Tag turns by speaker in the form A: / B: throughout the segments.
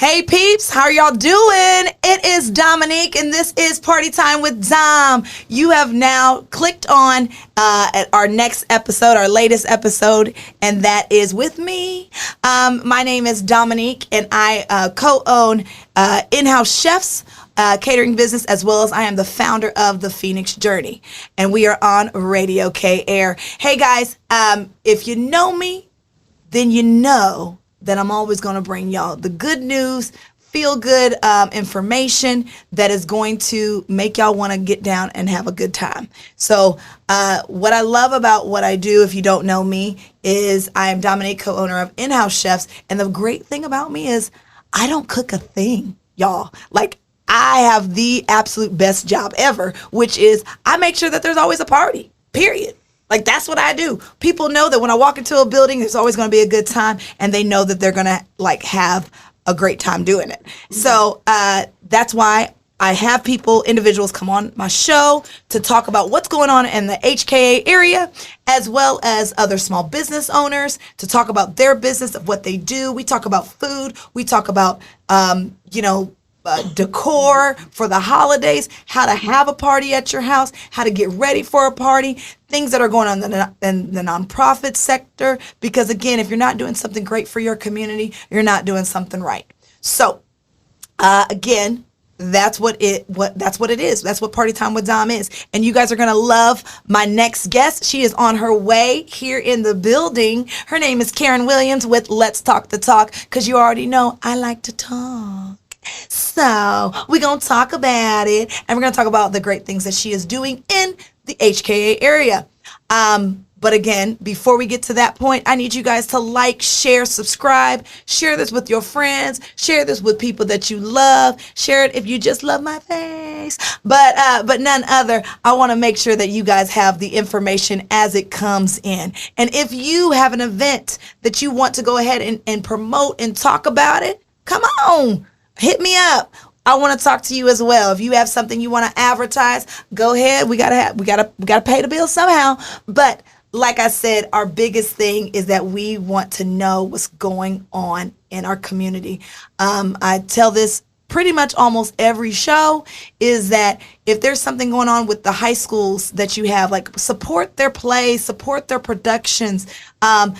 A: Hey peeps, how are y'all doing? It is Dominique and this is Party Time with Dom. You have now clicked on at our next episode, our latest episode, and that is with me. My name is Dominique and I co-own In-House Chefs catering business, as well as I am the founder of the Phoenix Journey, and we are on RadioKair. Hey guys, if you know me, then you know that I'm always going to bring y'all the good news, feel good information that is going to make y'all want to get down and have a good time. So what I love about what I do, if you don't know me, is I am Dominique, co-owner of In-House Chefs. And the great thing about me is I don't cook a thing, y'all. Like, I have the absolute best job ever, which is I make sure that there's always a party, period. Like, that's what I do. People know that when I walk into a building, there's always going to be a good time, and they know that they're going to, like, have a great time doing it. So that's why I have individuals come on my show to talk about what's going on in the HKA area, as well as other small business owners to talk about their business, of what they do. We talk about food. We talk about, decor for the holidays, how to have a party at your house, how to get ready for a party, things that are going on in the nonprofit sector. Because again, if you're not doing something great for your community, you're not doing something right. So again, that's what it is. That's what Party Time with Dom is. And you guys are going to love my next guest. She is on her way here in the building. Her name is Karen Williams with Let's Talk the Talk, because you already know I like to talk. So we're going to talk about it, and we're going to talk about the great things that she is doing in the HKA area. But again, before we get to that point, I need you guys to like, share, subscribe, share this with your friends, share this with people that you love, share it if you just love my face, but none other. I want to make sure that you guys have the information as it comes in. And if you have an event that you want to go ahead and promote and talk about it, come on. Hit me up. I want to talk to you as well. If you have something you want to advertise, go ahead. We gotta pay the bill somehow. But like I said, our biggest thing is that we want to know what's going on in our community. I tell this pretty much almost every show, is that if there's something going on with the high schools that you have, like, support their plays, support their productions.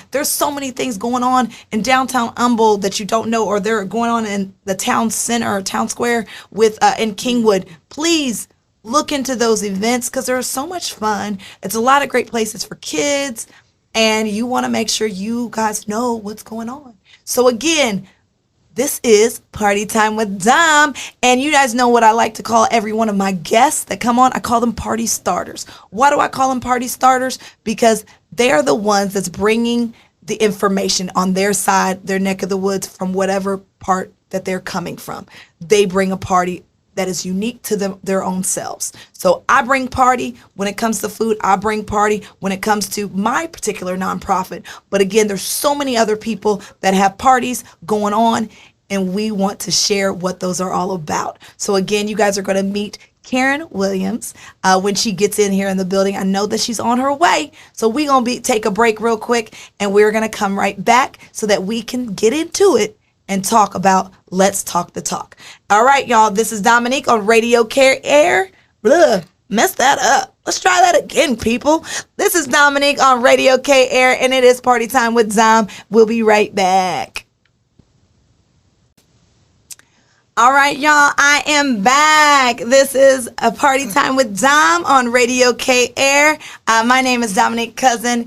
A: There's so many things going on in downtown Humboldt that you don't know, or they're going on in the town center or town square with in Kingwood. Please look into those events, because they're so much fun. It's a lot of great places for kids, and you want to make sure you guys know what's going on. So again, this is Party Time with Dom, and you guys know what I like to call every one of my guests that come on. I call them party starters. Why do I call them party starters? Because they are the ones that's bringing the information on their side, their neck of the woods, from whatever part that they're coming from. They bring a party that is unique to their own selves. So I bring party when it comes to food. I bring party when it comes to my particular nonprofit. But again, there's so many other people that have parties going on, and we want to share what those are all about. So again, you guys are going to meet Karen Williams when she gets in here in the building. I know that she's on her way. So we're going to take a break real quick, and we're going to come right back so that we can get into it and talk about Let's Talk the Talk. All right, y'all, this is Dominique on RadioKair. Messed that up. Let's try that again, people. This is Dominique on RadioKair, and it is Party Time with Dom. We'll be right back. All right, y'all, I am back. This is a Party Time with Dom on RadioKair. My name is Dominique Cousin,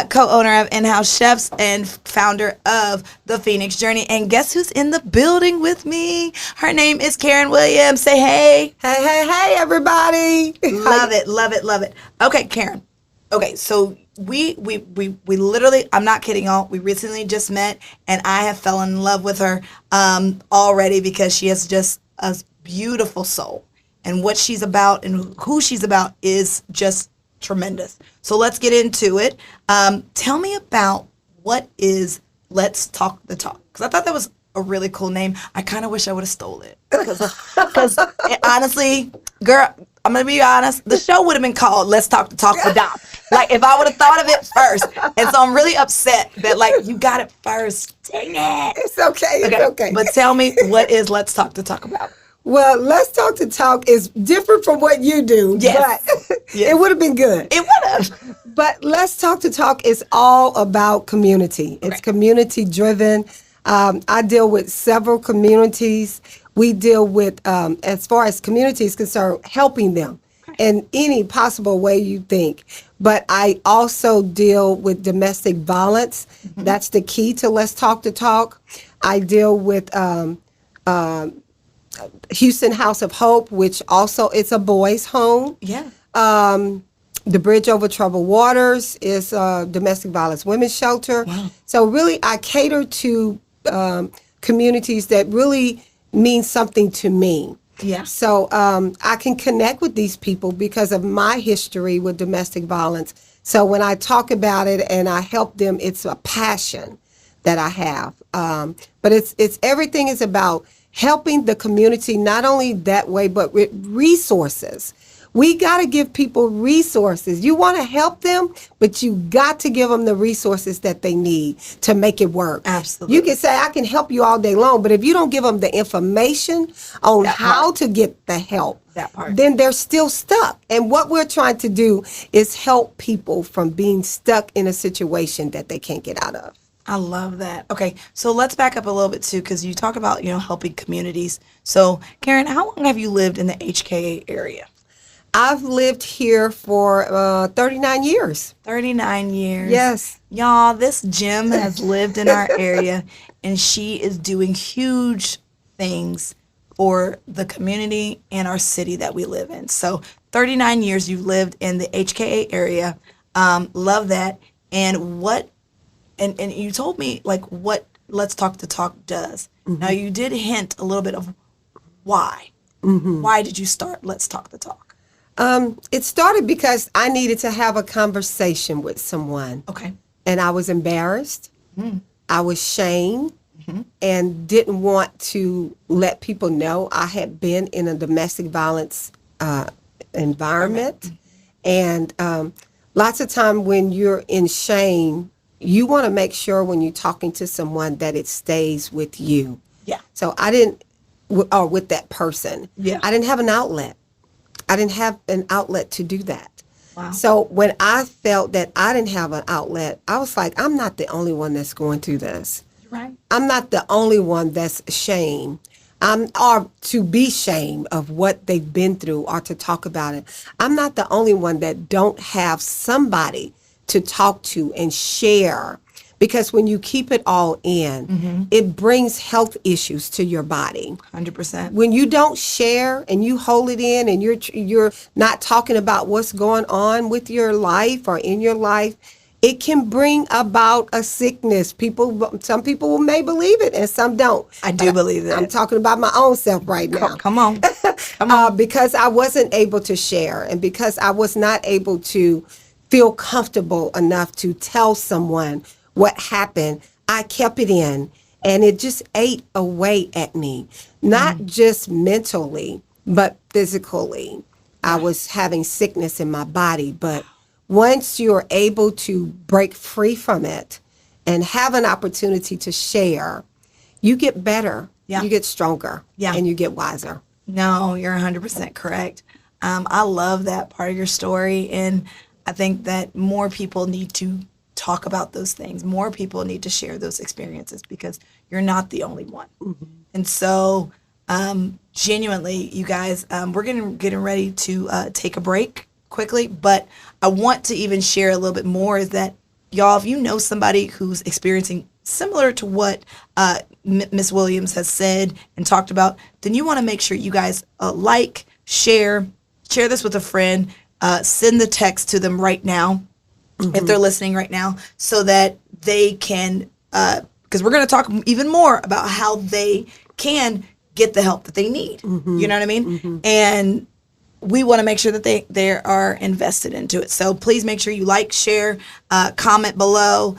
A: co-owner of In-House Chefs and founder of the Phoenix Journey. And guess who's in the building with me? Her name is Karen Williams. Say hey.
B: Hey, everybody.
A: Love it, love it, love it. Okay, Karen. Okay, so we literally, I'm not kidding y'all, we recently just met, and I have fallen in love with her already, because she has just a beautiful soul, and what she's about and who she's about is just tremendous. So let's get into it. Tell me about what is Let's Talk the Talk, because I thought that was a really cool name. I kind of wish I would have stole it, because honestly, girl, I'm going to be honest, the show would have been called Let's Talk the Talk with Dom. Like, if I would have thought of it first. And so I'm really upset that, like, you got it first. Dang it.
B: It's okay. It's okay.
A: But tell me, what is Let's Talk to Talk about?
B: Well, Let's Talk to Talk is different from what you do.
A: Yes.
B: But
A: Yes.
B: it would have been good.
A: It would have.
B: But Let's Talk to Talk is all about community. It's community driven. I deal with several communities. We deal with, as far as community is concerned, helping them in any possible way you think. But I also deal with domestic violence. That's the key to Let's Talk to Talk. I deal with Houston House of Hope, which also it's a boys' home.
A: Yeah.
B: The Bridge Over Troubled Waters is a domestic violence women's shelter.
A: Wow.
B: So really, I cater to communities that really mean something to me.
A: Yeah.
B: So I can connect with these people because of my history with domestic violence. So when I talk about it and I help them, it's a passion that I have. But it's everything is about helping the community, not only that way, but with resources. We got to give people resources. You want to help them, but you got to give them the resources that they need to make it work.
A: Absolutely.
B: You can say, I can help you all day long, but if you don't give them the information on how to get the help, then they're still stuck. And what we're trying to do is help people from being stuck in a situation that they can't get out of.
A: I love that. Okay, so let's back up a little bit too, because you talk about, helping communities. So, Karen, how long have you lived in the HKA area?
B: I've lived here for 39 years.
A: 39 years.
B: Yes.
A: Y'all, this gem has lived in our area, and she is doing huge things for the community and our city that we live in. So 39 years you've lived in the HKA area. Love that. And and you told me, like, what Let's Talk to Talk does. Now, you did hint a little bit of why. Why did you start Let's Talk to Talk?
B: It started because I needed to have a conversation with someone.
A: Okay.
B: And I was embarrassed. I was shamed and didn't want to let people know I had been in a domestic violence environment. And lots of time when you're in shame, you want to make sure when you're talking to someone that it stays with you.
A: Yeah.
B: So I didn't, or with that person.
A: Yeah.
B: I didn't have an outlet. I didn't have an outlet to do that.
A: Wow.
B: So when I felt that I didn't have an outlet, I was like, I'm not the only one that's going through this.
A: Right.
B: I'm not the only one that's ashamed. Or to be ashamed of what they've been through or to talk about it. I'm not the only one that don't have somebody to talk to and share. Because when you keep it all in, it brings health issues to your body.
A: 100%.
B: When you don't share and you hold it in and you're not talking about what's going on with your life or in your life, it can bring about a sickness. Some people may believe it and some don't.
A: I do believe that.
B: I'm talking about my own self right now.
A: Come on. Come on.
B: Because I wasn't able to share and because I was not able to feel comfortable enough to tell someone what happened, I kept it in and it just ate away at me, not just mentally, but physically. I was having sickness in my body, but once you're able to break free from it and have an opportunity to share, you get better, you get stronger, and you get wiser.
A: No, you're 100% correct. I love that part of your story, and I think that more people need to talk about those things. More people need to share those experiences because you're not the only one. And so, genuinely, you guys, we're getting ready to take a break quickly, but I want to even share a little bit more is that, y'all, if you know somebody who's experiencing similar to what Miss Williams has said and talked about, then you want to make sure you guys share this with a friend, send the text to them right now if they're listening right now so that they can, because we're going to talk even more about how they can get the help that they need. You know what I mean? And we want to make sure that they are invested into it. So please make sure you share, comment below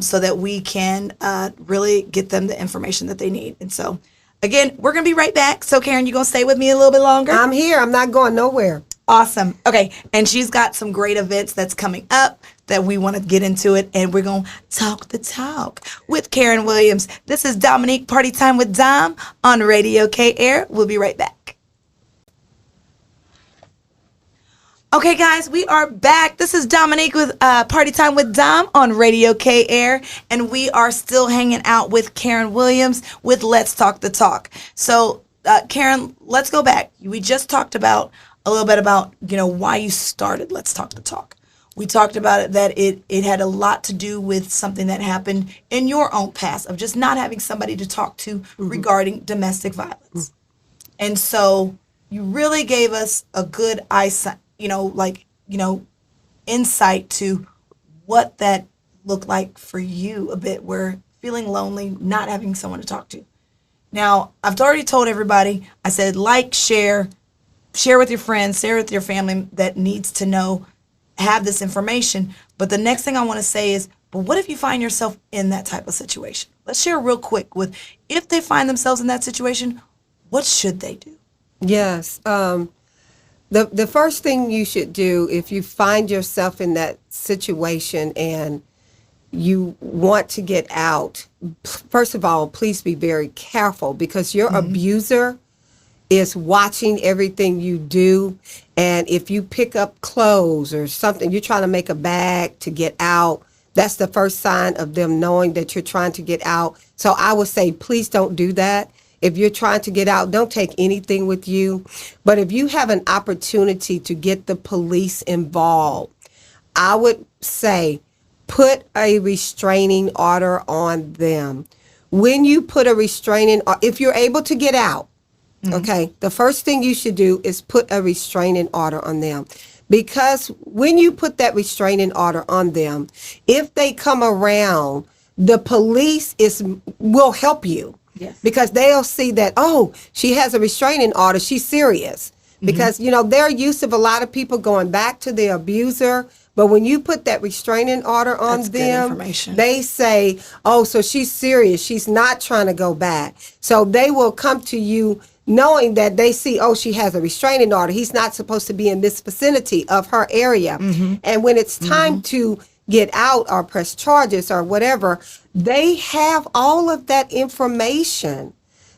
A: so that we can really get them the information that they need. And so, again, we're going to be right back. So, Karen, you going to stay with me a little bit longer?
B: I'm here. I'm not going nowhere.
A: Awesome. Okay. And she's got some great events that's coming up that we want to get into it. And we're going to talk the talk with Karen Williams. This is Dominique Party Time with Dom on Radio KAIR. We'll be right back. Okay, guys, we are back. This is Dominique with Party Time with Dom on Radio KAIR, and we are still hanging out with Karen Williams with Let's Talk the Talk. So, Karen, let's go back. We just talked about a little bit about, why you started Let's Talk the Talk. We talked about it, that it had a lot to do with something that happened in your own past of just not having somebody to talk to regarding domestic violence. And so you really gave us a good insight to what that looked like for you a bit, where feeling lonely, not having someone to talk to. Now, I've already told everybody, I said, share with your friends, share with your family that needs to know, have this information. But the next thing I want to say is, but what if you find yourself in that type of situation? Let's share real quick with, if they find themselves in that situation, what should they do?
B: Yes. The first thing you should do if you find yourself in that situation and you want to get out, first of all, please be very careful, because your abuser is watching everything you do. And if you pick up clothes or something, you're trying to make a bag to get out, that's the first sign of them knowing that you're trying to get out. So I would say, please don't do that. If you're trying to get out, don't take anything with you. But if you have an opportunity to get the police involved, I would say put a restraining order on them. When you put a restraining, if you're able to get out, okay, the first thing you should do is put a restraining order on them. Because when you put that restraining order on them, if they come around, the police will help you.
A: Yes.
B: Because they'll see that, oh, she has a restraining order, she's serious. Because, they're used to a lot of people going back to the abuser. But when you put that restraining order on
A: That's good
B: them,
A: information.
B: they say, oh, so she's serious. She's not trying to go back. So they will come to you knowing that they see, oh, she has a restraining order. He's not supposed to be in this vicinity of her area. And when it's time to get out or press charges or whatever, they have all of that information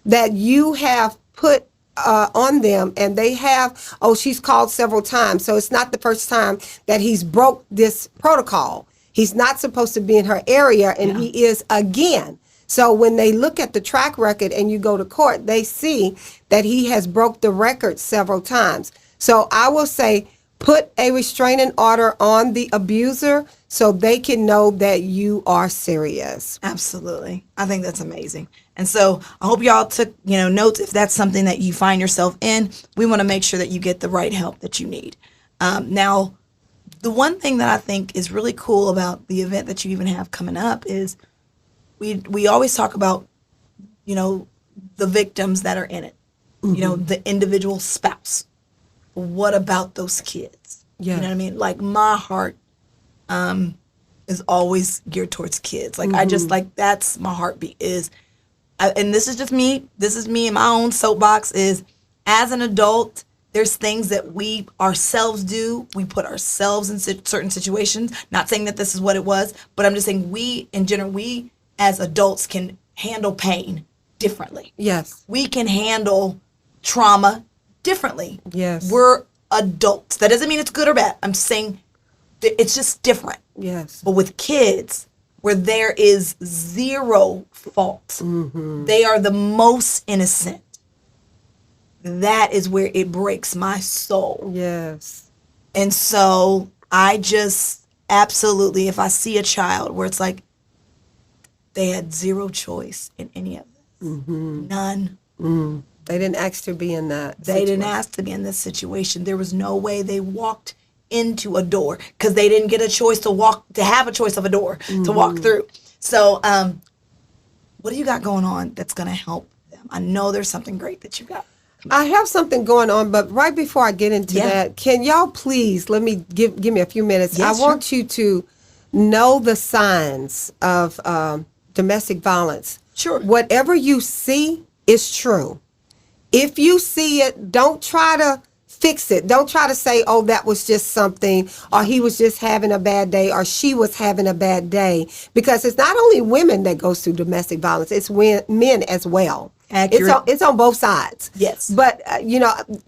B: that you have put on them, and they have, oh, she's called several times. So it's not the first time that he's broke this protocol. He's not supposed to be in her area, and he is again. So when they look at the track record and you go to court, they see that he has broke the record several times. So I will say, put a restraining order on the abuser so they can know that you are serious.
A: Absolutely. I think that's amazing. And so I hope y'all took, notes. If that's something that you find yourself in, we want to make sure that you get the right help that you need. Now, the one thing that I think is really cool about the event that you even have coming up is we always talk about, the victims that are in it, the individual spouse. What about those kids?
B: Yeah.
A: You know what I mean? Like, my heart is always geared towards kids. Like, I just, that's my heartbeat is, and this is just me, this is me in my own soapbox, is as an adult, there's things that we ourselves do. We put ourselves in certain situations. Not saying that this is what it was, but I'm just saying we, in general, we as adults can handle pain differently.
B: Yes.
A: We can handle trauma differently.
B: Yes.
A: We're adults. That doesn't mean it's good or bad. I'm saying it's just different.
B: Yes.
A: But with kids, where there is zero fault, they are the most innocent. That is where it breaks my soul.
B: Yes.
A: And so I just absolutely, if I see a child where it's like they had zero choice in any of this, none.
B: They didn't ask to be in that
A: They didn't ask to be in this situation. There was no way they walked into a door because they didn't get a choice to have a choice of a door to walk through. So what do you got going on that's going to help them? I know there's something great that you got.
B: I have something going on, but right before I get into that, can y'all please let me give me a few minutes?
A: Yes,
B: I want you to know the signs of domestic violence.
A: Sure.
B: Whatever you see is true. If you see it, don't try to fix it. Don't try to say, oh, that was just something, or he was just having a bad day, or she was having a bad day. Because it's not only women that goes through domestic violence, it's men as well.
A: Accurate.
B: It's on both sides.
A: Yes.
B: But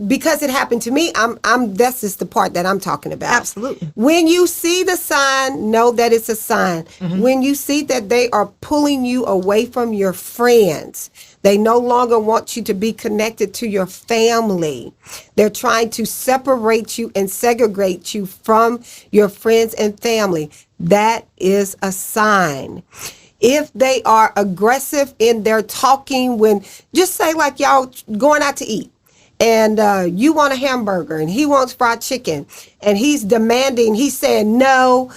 B: because it happened to me, that's just the part that I'm talking about.
A: Absolutely.
B: When you see the sign, know that it's a sign. When you see that they are pulling you away from your friends, they no longer want you to be connected to your family. They're trying to separate you and segregate you from your friends and family. That is a sign. If they are aggressive in their talking, just say like y'all going out to eat, and you want a hamburger and he wants fried chicken, and he's demanding, he's saying, no,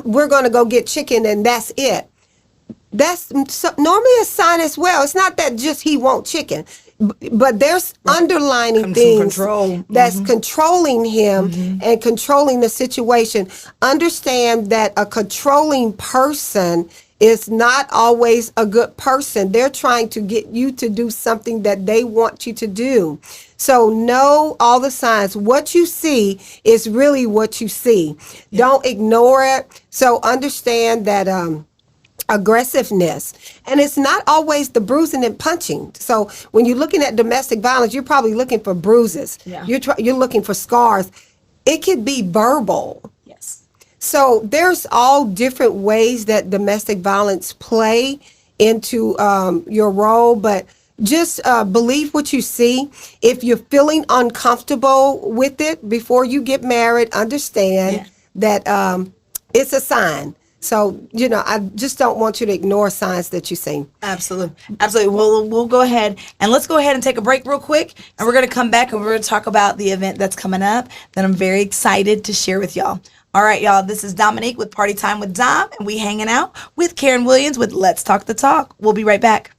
B: we're going to go get chicken and that's it. That's normally a sign as well. It's not that just he wants chicken, but there's underlining things that's controlling him and controlling the situation. Understand that a controlling person is not always a good person. They're trying to get you to do something that they want you to do. So know all the signs. What you see is really what you see. Yeah. Don't ignore it. So understand that aggressiveness, and it's not always the bruising and punching. So when you're looking at domestic violence, you're probably looking for bruises. Yeah. You're looking for scars. It could be verbal. Yes. So there's all different ways that domestic violence play into your role, but just believe what you see. If you're feeling uncomfortable with it before you get married, understand that it's a sign. So, I just don't want you to ignore signs that you see. Absolutely.
A: Absolutely. We'll go ahead and let's go ahead and take a break real quick. And we're going to come back and we're going to talk about the event that's coming up that I'm very excited to share with y'all. All right, y'all. This is Dominique with Party Time with Dom, and we hanging out with Karen Williams with Let's Talk the Talk. We'll be right back.